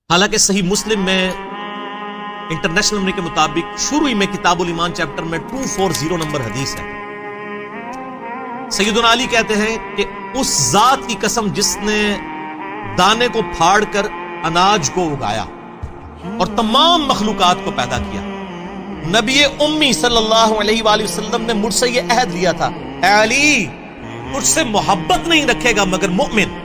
حالانکہ صحیح مسلم میں انٹرنیشنل نمبر کے مطابق شروع میں کتاب الایمان چیپٹر میں 240 نمبر حدیث ہے. سیدنا علی کہتے ہیں کہ اس ذات کی قسم جس نے دانے کو پھاڑ کر اناج کو اگایا اور تمام مخلوقات کو پیدا کیا. نبی امی صلی اللہ علیہ وآلہ وسلم نے مجھ سے یہ عہد لیا تھا، اے علی تجھ سے محبت نہیں رکھے گا مگر مؤمن،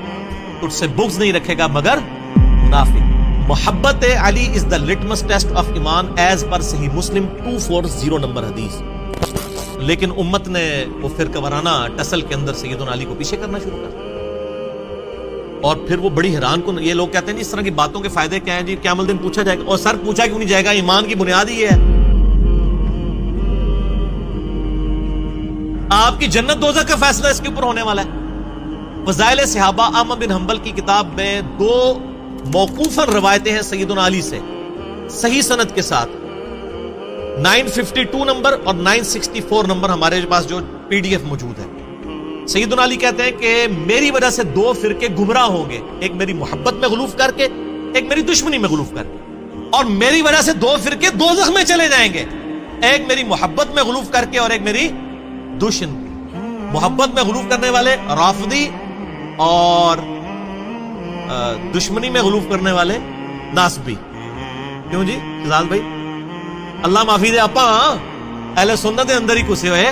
تجھ سے بغض نہیں رکھے گا مگر منافق. محبت علی از دا لٹمس ٹیسٹ آف ایمان ایز پر صحیح مسلم 240 نمبر حدیث. لیکن امت نے وہ فرقہ وارانہ ٹسل کے اندر سیدنا علی کو پیچھے کرنا شروع کر دیا. اور پھر وہ بڑی حیران کن، یہ لوگ کہتے ہیں جی اس طرح کی باتوں کے فائدے کیا ہیں جی، قیامت الدین پوچھا جائے گا. اور سر پوچھا کیوں نہیں جائے گا؟ ایمان کی بنیاد ہی ہے. آپ کی جنت دوزخ کا فیصلہ اس کے اوپر ہونے والا ہے. فضائل صحابہ احمد بن حنبل کی کتاب میں 2 موقوفاً روایتیں ہیں سیدنا علی سے صحیح سند کے ساتھ. 952 نمبر اور 964 نمبر ہمارے پاس جو PDF موجود ہے. سیدنا علی کہتے ہیں کہ میری وجہ سے 2 فرقے گمراہ ہوں گے، ایک میری محبت میں غلوف کر کے، ایک میری دشمنی میں غلوف کر کے. اور میری وجہ سے 2 فرقے دوزخ میں چلے جائیں گے، ایک میری محبت میں غلوف کر کے اور ایک میری دشمنی. محبت میں غلوف کرنے والے رافضی اور دشمنی میں غلوف کرنے والے ناسبی. کیوں جی شہزاد بھائی؟ اللہ معافی دے آپا اہل سنت دے اندر ہی کسے ہوئے،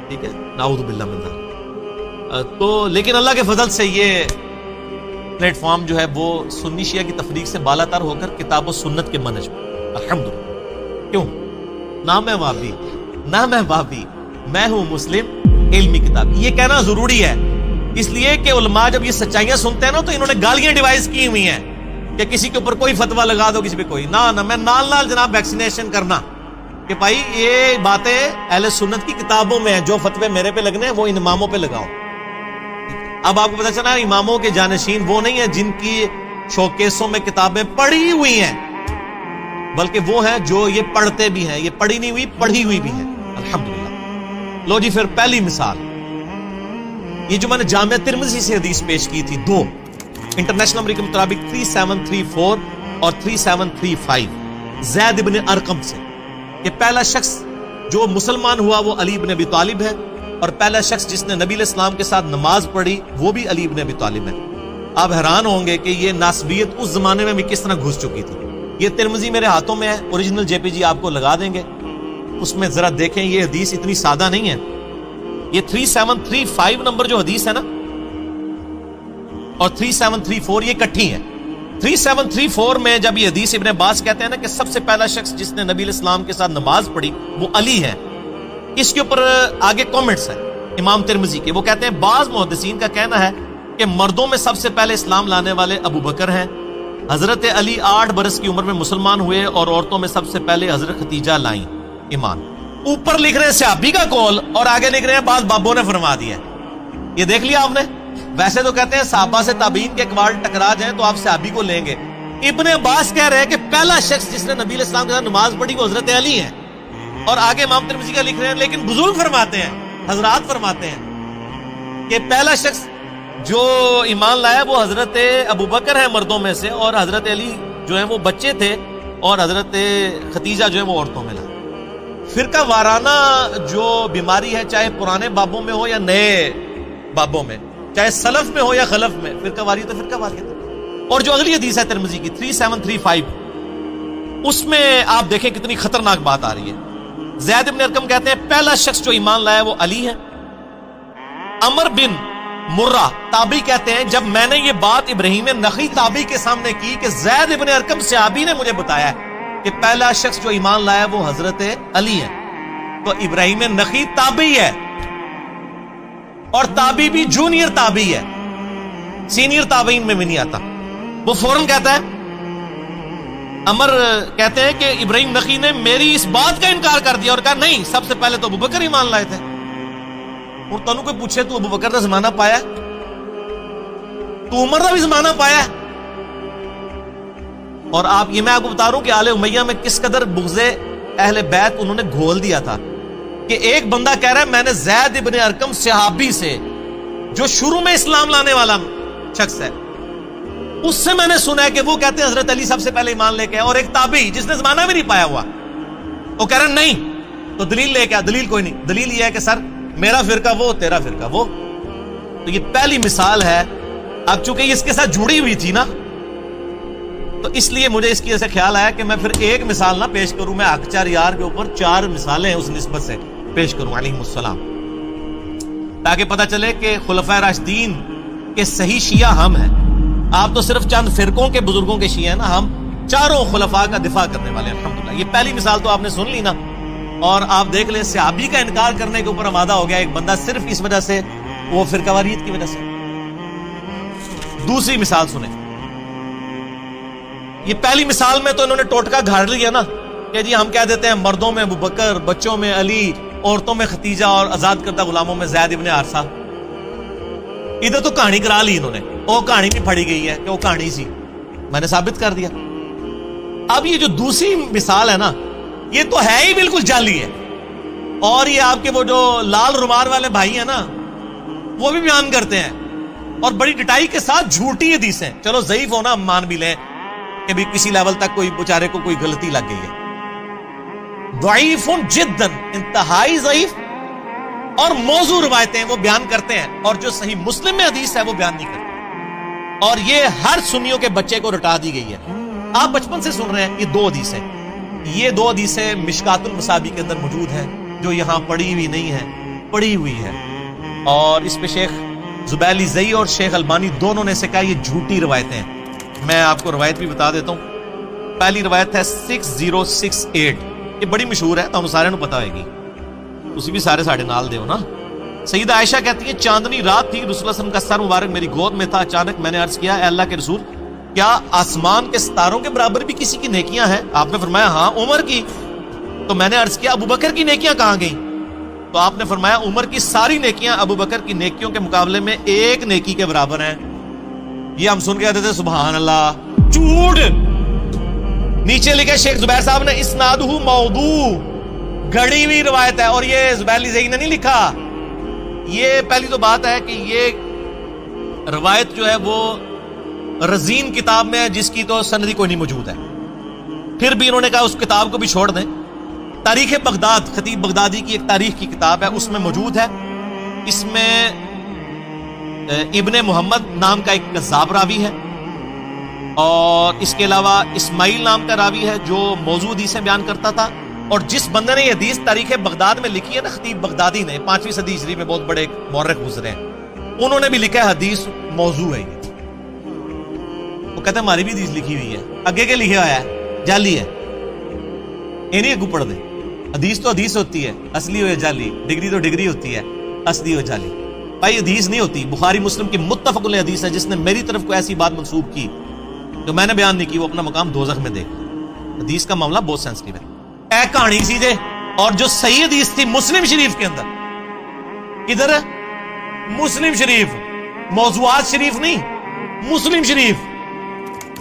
ٹھیک ہے، نعوذ باللہ من ذلک. تو لیکن اللہ کے فضل سے یہ پلیٹ فارم جو ہے وہ سنی شیعہ کی تفریق سے بالا تر ہو کر کتاب و سنت کے منہج میں الحمدللہ. کیوں؟ نہ میں وہابی نہ میں وہابی، میں ہوں مسلم علمی کتاب. یہ کہنا ضروری ہے اس لیے کہ علماء جب یہ سچائیاں سنتے ہیں نا تو انہوں نے گالیاں ڈیوائز کی ہوئی ہیں کہ کسی کے اوپر کوئی فتویٰ لگا دو، کسی پہ کوئی نہ میں نال جناب ویکسینیشن کرنا کہ بھائی یہ باتیں اہل سنت کی کتابوں میں ہیں، جو فتوے میرے پہ لگنے ہیں وہ ان اماموں پہ لگاؤ. اب آپ کو پتہ چلا اماموں کے جانشین وہ نہیں ہیں جن کی شوکیسوں میں کتابیں پڑھی ہوئی ہیں، بلکہ وہ ہیں جو یہ پڑھتے بھی ہیں، یہ پڑھی نہیں ہوئی پڑھی ہوئی بھی ہیں الحمدللہ. لو جی پھر پہلی مثال، یہ جو میں نے جامعہ ترمذی سے حدیث پیش کی تھی 2 انٹرنیشنل نمبر کے مطابق 3734 اور 3735 زید ابن ارقم سے کہ پہلا شخص جو مسلمان ہوا وہ علی ابن ابی طالب ہے، اور پہلا شخص جس نے نبی علیہ السلام کے ساتھ نماز پڑھی وہ بھی علی ابن ابی طالب ہے. آپ حیران ہوں گے کہ یہ ناسبیت اس زمانے میں بھی کس طرح گھس چکی تھی. یہ ترمذی میرے ہاتھوں میں ہے، اوریجنل JPG آپ کو لگا دیں گے، اس میں ذرا دیکھیں. یہ حدیث اتنی سادہ نہیں ہے. یہ 3735 نمبر جو حدیث ہے نا اور 3734 یہ کٹھی ہیں. 3734 میں جب یہ حدیث ابن عباس کہتے ہیں نا کہ سب سے پہلا شخص جس نے نبی علیہ السلام کے ساتھ نماز پڑھی وہ علی ہے، اس کے اوپر آگے کامنٹس ہیں امام ترمذی کے. وہ کہتے ہیں بعض محدثین کا کہنا ہے کہ مردوں میں سب سے پہلے اسلام لانے والے ابو بکر ہیں، حضرت علی 8 برس کی عمر میں مسلمان ہوئے، اور عورتوں میں سب سے پہلے حضرت ختیجہ لائیں ایمان. اوپر لکھ رہے ہیں صحابی کا قول اور آگے لکھ رہے ہیں بعض بابوں نے فرما دیا. یہ دیکھ لیا آپ نے؟ ویسے تو کہتے ہیں صحابہ سے تابعین کے اقوال ٹکرا جائیں تو آپ صحابی کو لیں گے. ابن عباس کہہ رہے ہیں کہ پہلا شخص جس نے نبی علیہ السلام کے ساتھ نماز پڑھی وہ حضرت علی ہیں، اور آگے امام ترمذی کا لکھ رہے ہیں. لیکن بزرگ فرماتے ہیں، حضرات فرماتے ہیں کہ پہلا شخص جو ایمان لایا وہ حضرت ابو بکر ہے مردوں میں سے، اور حضرت علی جو ہیں وہ بچے تھے، اور حضرت ختیجہ جو ہے وہ عورتوں میں لائے. فرقہ وارانہ جو بیماری ہے، چاہے پرانے بابوں میں ہو یا نئے بابوں میں، چاہے سلف میں ہو یا خلف میں، فرقہ واری تو فرقہ واریت. اور جو اگلی حدیث ہے ترمذی کی 3735 اس میں آپ دیکھیں کتنی خطرناک بات آ رہی ہے. زید بن ارقم کہتے ہیں پہلا شخص جو ایمان لایا وہ علی ہے. عمر بن مرہ تابعی کہتے ہیں جب میں نے یہ بات ابراہیم نخعی تابعی کے سامنے کی کہ زید بن ارقم صحابی نے مجھے بتایا ہے کہ پہلا شخص جو ایمان لایا وہ حضرت علی ہے، تو ابراہیم نخعی تابعی ہے، اور تابعی بھی جونیئر تابعی ہے، سینئر تابعین میں بھی نہیں آتا. وہ فوراً کہتا ہے، عمر کہتے ہیں کہ ابراہیم نخعی نے میری اس بات کا انکار کر دیا اور کہا نہیں، سب سے پہلے تو ابو بکر ایمان لائے تھے. اور تنوں کوئی پوچھے تو ابو بکر کا زمانہ پایا، تو عمر کا بھی زمانہ پایا. اور آپ یہ میں آپ کو بتا رہا ہوں کہ آل امیہ میں کس قدر بغض اہل بیت انہوں نے گھول دیا تھا کہ ایک بندہ کہہ رہا ہے میں نے زید ابن ارقم صحابی سے جو شروع میں اسلام لانے والا شخص ہے، اس سے میں نے سنا ہے کہ وہ کہتے ہیں حضرت علی سب سے پہلے ایمان لے کے آئے، اور ایک تابعی جس نے زمانہ بھی نہیں پایا ہوا وہ کہہ رہا نہیں، تو دلیل لے کے آ، دلیل کوئی نہیں، دلیل یہ ہے کہ سر میرا فرقہ وہ تیرا فرقہ وہ. تو یہ پہلی مثال ہے. اب چونکہ یہ اس کے ساتھ جڑی ہوئی تھی نا، تو اس لیے مجھے اس کی ایسے خیال آیا کہ میں پھر ایک مثال نہ پیش کروں، میں حق یار کے اوپر 4 مثالیں اس نسبت سے پیش کروں علیہم السلام، تاکہ پتہ چلے کہ خلفائے راشدین کے صحیح شیعہ ہم ہیں. آپ تو صرف چند فرقوں کے بزرگوں کے شیعہ ہیں نا، ہم چاروں خلفاء کا دفاع کرنے والے ہیں الحمدللہ. یہ پہلی مثال تو آپ نے سن لی نا، اور آپ دیکھ لیں صحابی کا انکار کرنے کے اوپر آمادہ ہو گیا ایک بندہ صرف اس وجہ سے، وہ فرقہ واریت کی وجہ سے. دوسری مثال سنیں. یہ پہلی مثال میں تو انہوں نے ٹوٹکا گھاڑ لیا نا کہ جی ہم کہہ دیتے ہیں مردوں میں ابوبکر، بچوں میں علی، عورتوں میں ختیجہ اور آزاد کردہ غلاموں میں زید ابن حارثہ. ادھر تو کہانی کرا لی انہوں نے، وہ کہانی بھی پڑھی گئی ہے کہ وہ کہانی سی، میں نے ثابت کر دیا. اب یہ جو دوسری مثال ہے نا، یہ تو ہے ہی بالکل جعلی ہے. اور یہ آپ کے وہ جو لال رومال والے بھائی ہیں نا، وہ بھی بیان کرتے ہیں اور بڑی ڈٹائی کے ساتھ جھوٹی حدیثیں. چلو ضعیف ہونا ہم مان بھی لیں کہ بھی کسی لیول تک کوئی بیچارے کو کوئی غلطی لگ گئی ہے. ضعیف جداً، انتہائی ضعیف اور موضوع روایتیں وہ بیان کرتے ہیں، اور جو صحیح مسلم میں حدیث ہے وہ بیان نہیں کرتے. اور یہ ہر سنیوں کے بچے کو رٹا دی گئی ہے. آپ بچپن سے سن رہے ہیں. یہ 2 حدیثیں، یہ 2 حدیثیں مشکات المصابیح کے اندر موجود ہیں، جو یہاں پڑھی ہوئی نہیں ہے، پڑھی ہوئی ہے. اور اس پہ شیخ زبیلی زئی اور شیخ البانی دونوں نے سے کہا یہ جھوٹی روایتیں ہیں. میں آپ کو روایت بھی بتا دیتا ہوں. پہلی روایت ہے 6068، یہ بڑی مشہور ہے تو ہم سارے نو پتا ہوئے گی، اسی بھی سارے ساڑھے نال دے ہو نا. سیدہ عائشہ کہتی ہیں چاندنی رات تھی، رسول اللہ صلی اللہ علیہ وسلم کا سر مبارک میری گود میں تھا. اچانک میں نے عرض کیا اے اللہ کے رسول، کیا آسمان کے ستاروں کے برابر بھی کسی کی نیکیاں ہیں؟ آپ نے فرمایا ہاں عمر کی. تو میں نے عرض کیا ابو بکر کی نیکیاں کہاں گئیں؟ تو آپ نے فرمایا عمر کی ساری نیکیاں ابو بکر کی نیکیوں کے مقابلے میں 1 نیکی کے برابر ہیں. یہ ہم سن کے کہتے تھے سبحان اللہ، جھوٹ. نیچے لکھے شیخ زبیر صاحب نے اسنادہ موضوع، گھڑی ہوئی روایت ہے، اور یہ زبیر زئی نے نہیں لکھا. یہ پہلی تو بات ہے کہ یہ روایت جو ہے وہ رزین کتاب میں ہے، جس کی تو سندی کوئی نہیں موجود ہے. پھر بھی انہوں نے کہا اس کتاب کو بھی چھوڑ دیں. تاریخ بغداد، خطیب بغدادی کی ایک تاریخ کی کتاب ہے، اس میں موجود ہے. اس میں ابن محمد نام کا ایک کذاب راوی ہے، اور اس کے علاوہ اسماعیل نام کا راوی ہے جو موضوع حدیثیں بیان کرتا تھا. اور جس بندے نے یہ حدیث تاریخ بغداد میں لکھی ہے نا، خطیب بغدادی نے 5ویں صدی ہجری میں بہت بڑے مورخ گزرے ہیں، انہوں نے بھی لکھا ہے حدیث موضوع ہے. وہ کہتے ہیں ہماری بھی حدیث لکھی ہوئی ہے، آگے کے لکھا ہوا ہے جعلی ہے. انہیں اگو پڑھ دیں. حدیث تو حدیث ہوتی ہے، اصلی ہو یا جعلی. ڈگری تو ڈگری ہوتی ہے، اصلی ہو جعلی. بھائی حدیث نہیں ہوتی. بخاری مسلم کی متفق علیہ حدیث ہے. جس نے میری طرف کو ایسی بات منسوب کی جو میں نے بیان نہیں کی، وہ اپنا مقام دوزخ میں دیکھ. حدیث کا معاملہ بہت سینسٹیو ہے. اے کہانی سی جے. اور جو صحیح حدیث تھی مسلم شریف کے اندر، ادھر مسلم شریف، موضوعات شریف نہیں، مسلم شریف.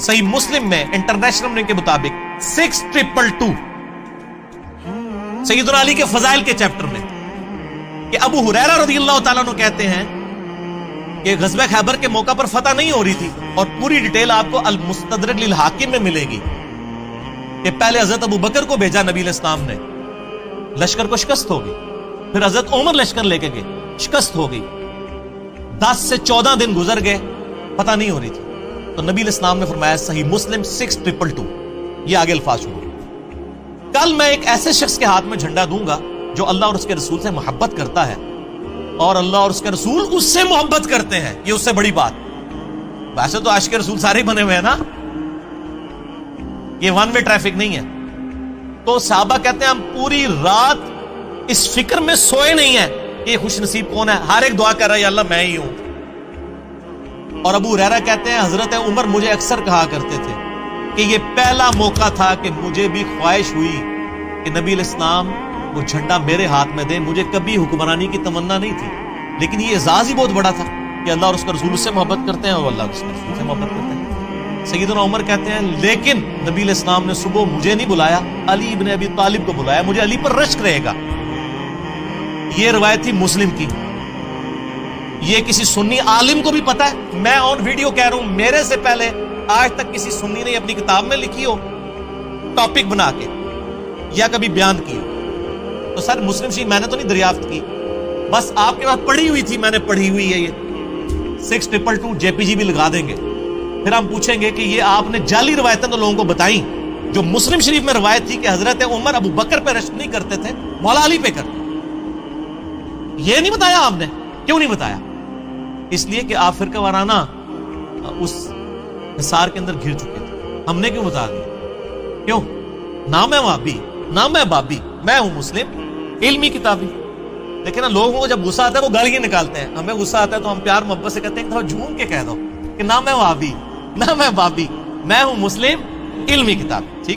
صحیح مسلم میں انٹرنیشنل نمبر کے مطابق 6222 سیدنا علی کے فضائل کے چیپٹر میں، کہ ابو ہریرہ رضی اللہ تعالیٰ عنہ کہتے ہیں کہ غزوہ خیبر کے موقع پر فتح نہیں ہو رہی تھی، اور پوری ڈیٹیل آپ کو المستدرک للحاکم میں ملے گی کہ پہلے حضرت ابو بکر کو بھیجا نبی علیہ السلام نے، لشکر کو شکست ہو گئی. پھر حضرت عمر لشکر لے کے گئے، شکست ہو گئی. 10 سے 14 دن گزر گئے، پتہ نہیں ہو رہی تھی. تو نبی علیہ السلام نے فرمایا صحیح مسلم 6222، یہ آگے الفاظ شروع. کل میں ایک ایسے شخص کے ہاتھ میں جھنڈا دوں گا جو اللہ اور اس کے رسول سے محبت کرتا ہے، اور اللہ اور اس کے رسول اس سے محبت کرتے ہیں. یہ اس سے بڑی بات. ویسے تو عاشق رسول سارے بنے ہوئے ہیں نا، یہ ون وے ٹریفک نہیں ہے. تو صحابہ کہتے ہیں ہم پوری رات اس فکر میں سوئے نہیں ہیں کہ یہ خوش نصیب کون ہے. ہر ایک دعا کر رہا ہے یا اللہ میں ہی ہوں. اور ابو ہریرہ کہتے ہیں حضرت عمر مجھے اکثر کہا کرتے تھے کہ یہ پہلا موقع تھا کہ مجھے بھی خواہش ہوئی کہ نبی علیہ السلام وہ جھنڈا میرے ہاتھ میں دیں. مجھے کبھی حکمرانی کی تمنا نہیں تھی، لیکن یہ اعزاز ہی بہت بڑا تھا کہ اللہ اور اس کا رسول اس سے محبت کرتے ہیں، اور اللہ اور اس کے رسول سے محبت کرتے ہیں. سیدنا عمر کہتے ہیں لیکن نبی علیہ السلام نے صبح مجھے نہیں بلایا، علی ابن ابی طالب کو بلایا، مجھے علی پر رشک رہے گا. یہ روایت تھی مسلم کی. یہ کسی سنی عالم کو بھی پتا ہے. میں آن ویڈیو کہہ رہا ہوں، میرے سے پہلے آج تک کسی سنی نے اپنی کتاب میں لکھی ہو ٹاپک بنا کے یا کبھی بیان کی ہو؟ تو سر مسلم شریف میں نے تو نہیں دریافت کی، بس آپ کے پاس پڑھی ہوئی تھی، میں نے پڑھی ہوئی ہے یہ 6222 JPG بھی لگا دیں گے، پھر ہم پوچھیں گے کہ یہ آپ نے جعلی روایتیں تو لوگوں کو بتائیں، جو مسلم شریف میں روایت تھی کہ حضرت عمر ابو بکر پہ رشک نہیں کرتے تھے، مولا علی پہ کرتے، یہ نہیں بتایا آپ نے؟ کیوں نہیں بتایا؟ اس لیے کہ آپ فرقہ وارانہ اس حصار کے اندر گر چکے تھے، ہم نے کیوں بتا دیا؟ کیوں؟ نہ میں وہابی نہ میں بابی، میں ہوں مسلم علمی کتابی۔ لیکن لوگوں کو جب غصہ آتا ہے وہ گالیاں نکالتے ہیں، ہمیں غصہ آتا ہے تو ہم پیار محبت سے کہتے ہیں کہ جھوم کے کہہ دو کہ نہ میں وہابی نہ میں بابی، میں ہوں مسلم علمی کتابی۔ ٹھیک